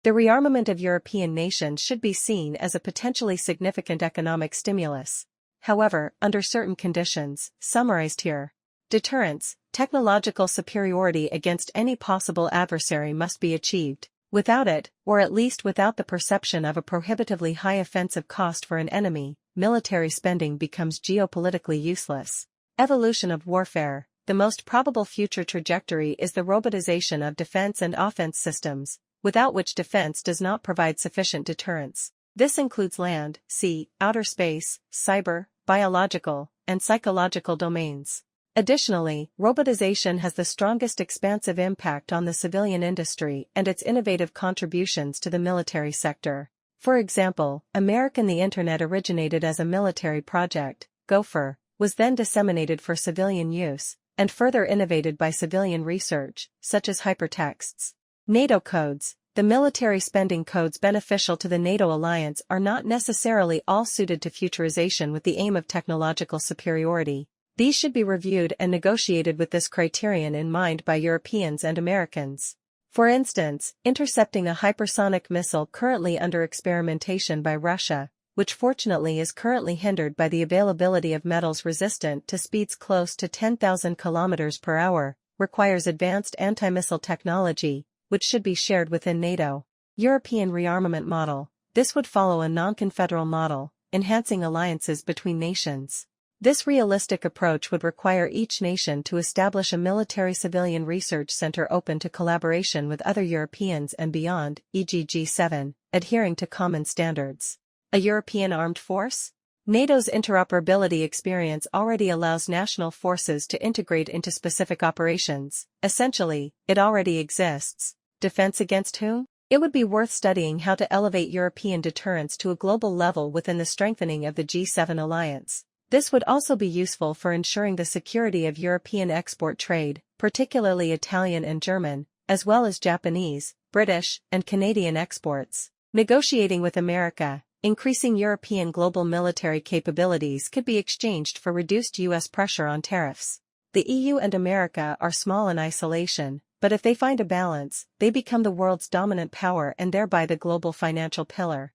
The rearmament of European nations should be seen as a potentially significant economic stimulus. However, under certain conditions, summarized here. Deterrence, technological superiority against any possible adversary must be achieved. Without it, or at least without the perception of a prohibitively high offensive cost for an enemy, military spending becomes geopolitically useless. Evolution of warfare. The most probable future trajectory is the robotization of defense and offense systems, without which defense does not provide sufficient deterrence. This includes land, sea, outer space, cyber, biological, and psychological domains. Additionally, robotization has the strongest expansive impact on the civilian industry and its innovative contributions to the military sector. For example, the Internet originated as a military project, Gopher, was then disseminated for civilian use, and further innovated by civilian research, such as hypertexts. NATO codes. The military spending codes beneficial to the NATO alliance are not necessarily all suited to futurization with the aim of technological superiority. These should be reviewed and negotiated with this criterion in mind by Europeans and Americans. For instance, intercepting a hypersonic missile currently under experimentation by Russia, which fortunately is currently hindered by the availability of metals resistant to speeds close to 10,000 km per hour, requires advanced anti-missile technology, which should be shared within NATO. European rearmament model. This would follow a non-confederal model, enhancing alliances between nations. This realistic approach would require each nation to establish a military-civilian research center open to collaboration with other Europeans and beyond, e.g. G7, adhering to common standards. A European armed force? NATO's interoperability experience already allows national forces to integrate into specific operations. Essentially, it already exists. Defense against whom? It would be worth studying how to elevate European deterrence to a global level within the strengthening of the G7 alliance. This would also be useful for ensuring the security of European export trade, particularly Italian and German, as well as Japanese, British, and Canadian exports. Negotiating with America. Increasing European global military capabilities could be exchanged for reduced U.S. pressure on tariffs. The EU and America are small in isolation, but if they find a balance, they become the world's dominant power and thereby the global financial pillar.